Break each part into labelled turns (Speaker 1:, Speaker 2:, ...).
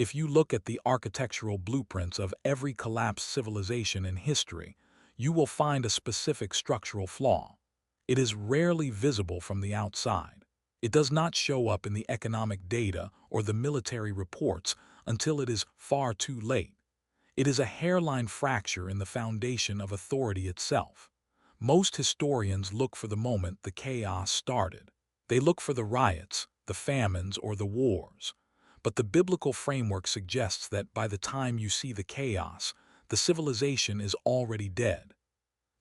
Speaker 1: If you look at the architectural blueprints of every collapsed civilization in history, you will find a specific structural flaw. It is rarely visible from the outside. It does not show up in the economic data or the military reports until it is far too late. It is a hairline fracture in the foundation of authority itself. Most historians look for the moment the chaos started. They look for the riots, the famines, or the wars. But the biblical framework suggests that by the time you see the chaos, the civilization is already dead.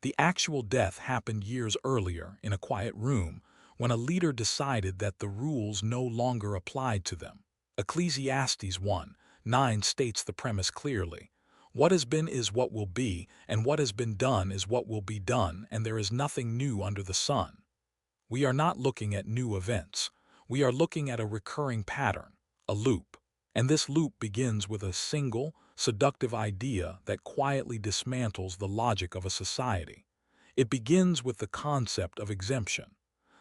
Speaker 1: The actual death happened years earlier in a quiet room when a leader decided that the rules no longer applied to them. Ecclesiastes 1:9 states the premise clearly. What has been is what will be, and what has been done is what will be done, and there is nothing new under the sun. We are not looking at new events. We are looking at a recurring pattern, a loop. And this loop begins with a single, seductive idea that quietly dismantles the logic of a society. It begins with the concept of exemption.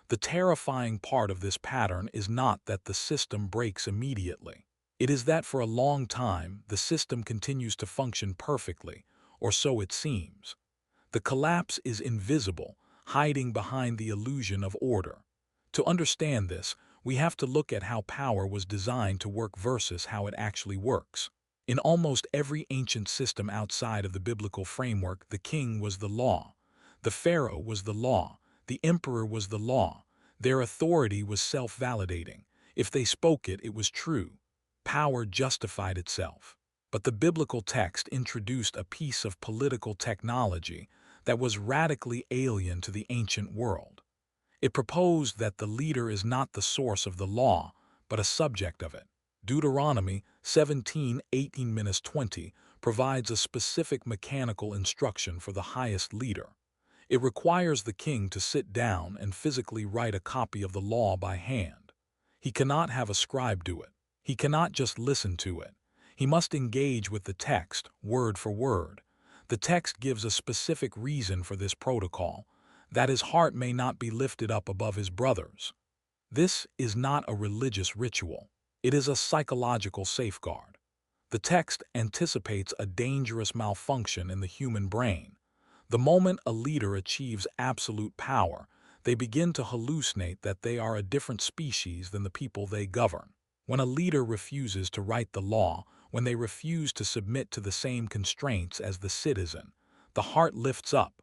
Speaker 1: The terrifying part of this pattern is not that the system breaks immediately. It is that for a long time, the system continues to function perfectly, or so it seems. The collapse is invisible, hiding behind the illusion of order. To understand this, we have to look at how power was designed to work versus how it actually works. In almost every ancient system outside of the biblical framework, the king was the law. The pharaoh was the law. The emperor was the law. Their authority was self-validating. If they spoke it, it was true. Power justified itself. But the biblical text introduced a piece of political technology that was radically alien to the ancient world. It proposed that the leader is not the source of the law, but a subject of it. Deuteronomy 17:18-20 provides a specific mechanical instruction for the highest leader. It requires the king to sit down and physically write a copy of the law by hand. He cannot have a scribe do it. He cannot just listen to it. He must engage with the text, word for word. The text gives a specific reason for this protocol, that his heart may not be lifted up above his brothers. This is not a religious ritual. It is a psychological safeguard. The text anticipates a dangerous malfunction in the human brain. The moment a leader achieves absolute power, they begin to hallucinate that they are a different species than the people they govern. When a leader refuses to write the law, when they refuse to submit to the same constraints as the citizen, the heart lifts up.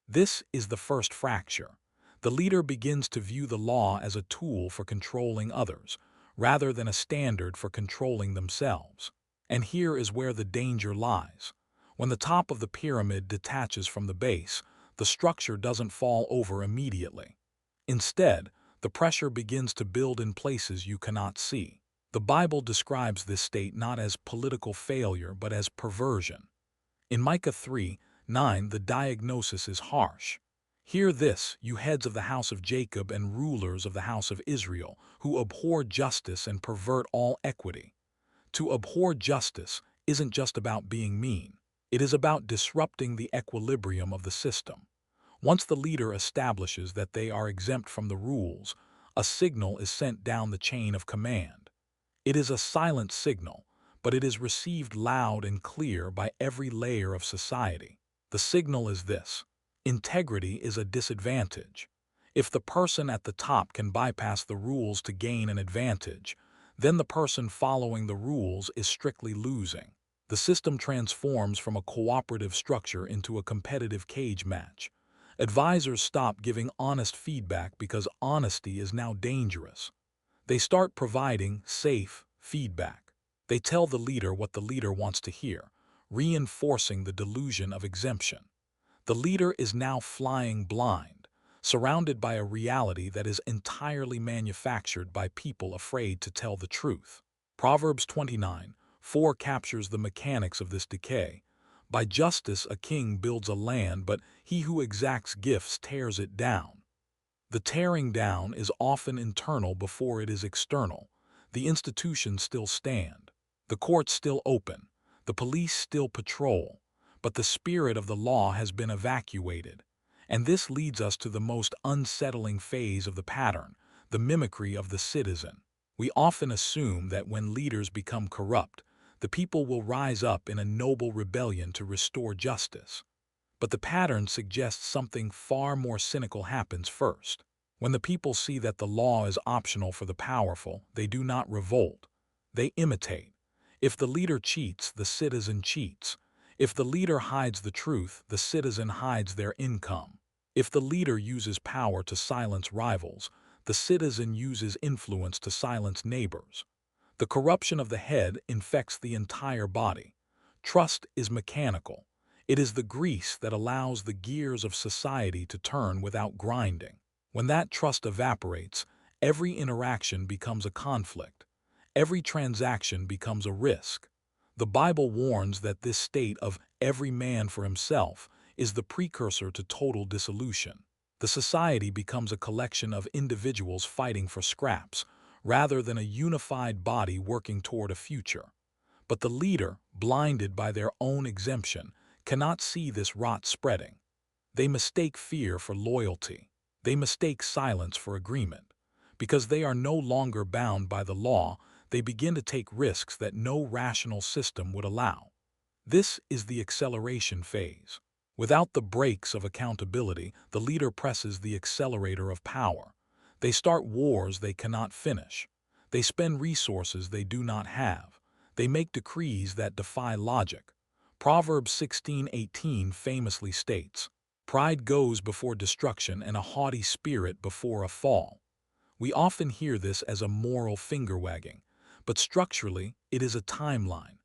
Speaker 1: This is the first fracture. The leader begins to view the law as a tool for controlling others, rather than a standard for controlling themselves. And here is where the danger lies. When the top of the pyramid detaches from the base, the structure doesn't fall over immediately. Instead, the pressure begins to build in places you cannot see. The Bible describes this state not as political failure but as perversion. In Micah 3:9, the diagnosis is harsh. Hear this, you heads of the house of Jacob and rulers of the house of Israel, who abhor justice and pervert all equity. To abhor justice isn't just about being mean. It is about disrupting the equilibrium of the system. Once the leader establishes that they are exempt from the rules, a signal is sent down the chain of command. It is a silent signal, but it is received loud and clear by every layer of society. The signal is this: integrity is a disadvantage. If the person at the top can bypass the rules to gain an advantage, then the person following the rules is strictly losing. The system transforms from a cooperative structure into a competitive cage match. Advisors stop giving honest feedback because honesty is now dangerous. They start providing safe feedback. They tell the leader what the leader wants to hear, reinforcing the delusion of exemption. The leader is now flying blind, surrounded by a reality that is entirely manufactured by people afraid to tell the truth. Proverbs 29:4 captures the mechanics of this decay. By justice a king builds a land, but he who exacts gifts tears it down. The tearing down is often internal before it is external. The institutions still stand. The courts still open. The police still patrol. But the spirit of the law has been evacuated. And this leads us to the most unsettling phase of the pattern, the mimicry of the citizen. We often assume that when leaders become corrupt, The people will rise up in a noble rebellion to restore justice. But the pattern suggests something far more cynical happens first. When the people see that the law is optional for the powerful, they do not revolt. They imitate. If the leader cheats, the citizen cheats. If the leader hides the truth, the citizen hides their income. If the leader uses power to silence rivals, the citizen uses influence to silence neighbors. The corruption of the head infects the entire body. Trust is mechanical. It is the grease that allows the gears of society to turn without grinding. When that trust evaporates, every interaction becomes a conflict. Every transaction becomes a risk. The Bible warns that this state of every man for himself is the precursor to total dissolution. The society becomes a collection of individuals fighting for scraps, rather than a unified body working toward a future. But the leader, blinded by their own exemption, cannot see this rot spreading. They mistake fear for loyalty. They mistake silence for agreement. Because they are no longer bound by the law, they begin to take risks that no rational system would allow. This is the acceleration phase. Without the brakes of accountability, the leader presses the accelerator of power. They start wars they cannot finish. They spend resources they do not have. They make decrees that defy logic. Proverbs 16:18 famously states, "Pride goes before destruction and a haughty spirit before a fall." We often hear this as a moral finger-wagging, but structurally it is a timeline.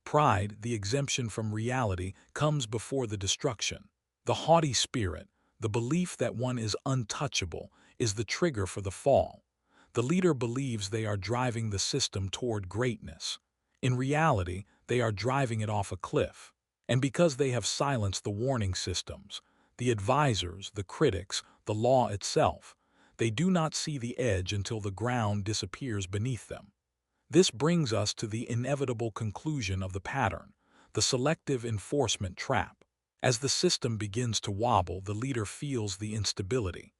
Speaker 1: Pride, the exemption from reality, comes before the destruction. The haughty spirit, the belief that one is untouchable, is the trigger for the fall. The leader believes they are driving the system toward greatness. In reality, they are driving it off a cliff. And because they have silenced the warning systems, the advisors, the critics, the law itself, they do not see the edge until the ground disappears beneath them. This brings us to the inevitable conclusion of the pattern, the selective enforcement trap. As the system begins to wobble, the leader feels the instability.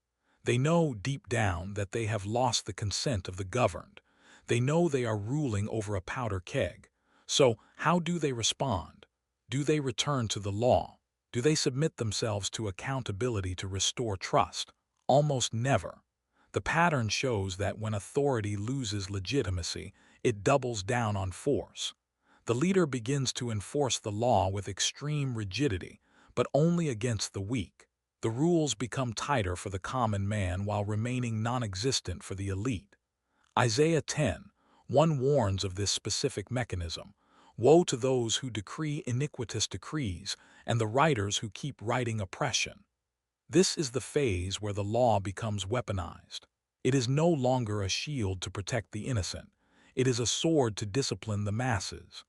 Speaker 1: They know deep down that they have lost the consent of the governed. They know they are ruling over a powder keg. So, how do they respond? Do they return to the law? Do they submit themselves to accountability to restore trust? Almost never. The pattern shows that when authority loses legitimacy, it doubles down on force. The leader begins to enforce the law with extreme rigidity, but only against the weak. The rules become tighter for the common man while remaining non-existent for the elite. Isaiah 10:1 warns of this specific mechanism. Woe to those who decree iniquitous decrees and the writers who keep writing oppression. This is the phase where the law becomes weaponized. It is no longer a shield to protect the innocent. It is a sword to discipline the masses.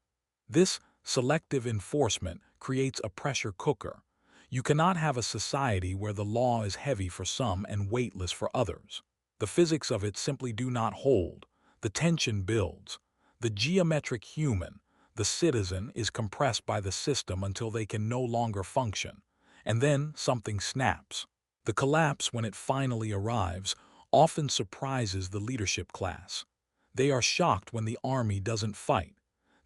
Speaker 1: This selective enforcement creates a pressure cooker. You cannot have a society where the law is heavy for some and weightless for others. The physics of it simply do not hold. The tension builds. The geometric human, the citizen, is compressed by the system until they can no longer function. And then something snaps. The collapse, when it finally arrives, often surprises the leadership class. They are shocked when the army doesn't fight.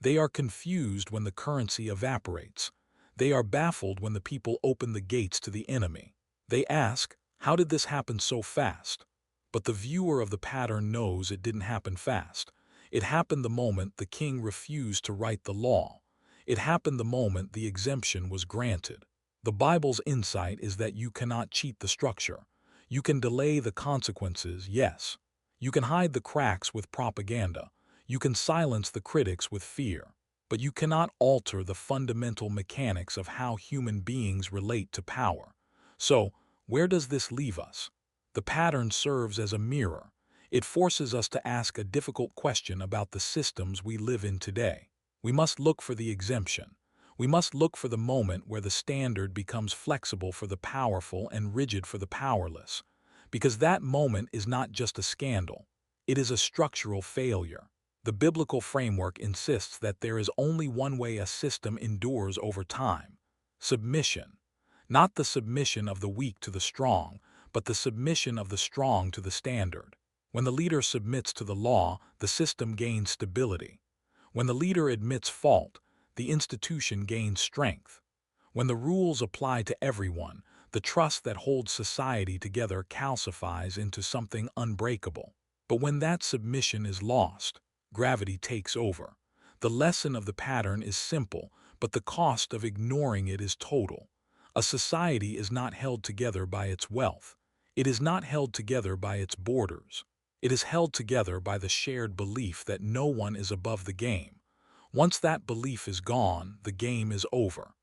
Speaker 1: They are confused when the currency evaporates. They are baffled when the people open the gates to the enemy. They ask, how did this happen so fast? But the viewer of the pattern knows it didn't happen fast. It happened the moment the king refused to write the law. It happened the moment the exemption was granted. The Bible's insight is that you cannot cheat the structure. You can delay the consequences, yes. You can hide the cracks with propaganda. You can silence the critics with fear. But you cannot alter the fundamental mechanics of how human beings relate to power. So, where does this leave us? The pattern serves as a mirror. It forces us to ask a difficult question about the systems we live in today. We must look for the exemption. We must look for the moment where the standard becomes flexible for the powerful and rigid for the powerless. Because that moment is not just a scandal. It is a structural failure. The biblical framework insists that there is only one way a system endures over time: submission. Not the submission of the weak to the strong, but the submission of the strong to the standard. When the leader submits to the law, the system gains stability. When the leader admits fault, the institution gains strength. When the rules apply to everyone, the trust that holds society together calcifies into something unbreakable. But when that submission is lost, gravity takes over. The lesson of the pattern is simple, but the cost of ignoring it is total. A society is not held together by its wealth. It is not held together by its borders. It is held together by the shared belief that no one is above the game. Once that belief is gone, the game is over.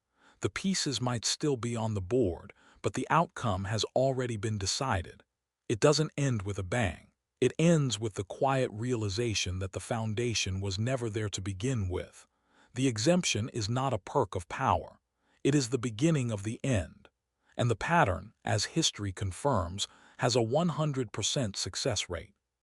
Speaker 1: The pieces might still be on the board, but the outcome has already been decided. It doesn't end with a bang. It ends with the quiet realization that the foundation was never there to begin with. The exemption is not a perk of power. It is the beginning of the end. And the pattern, as history confirms, has a 100% success rate.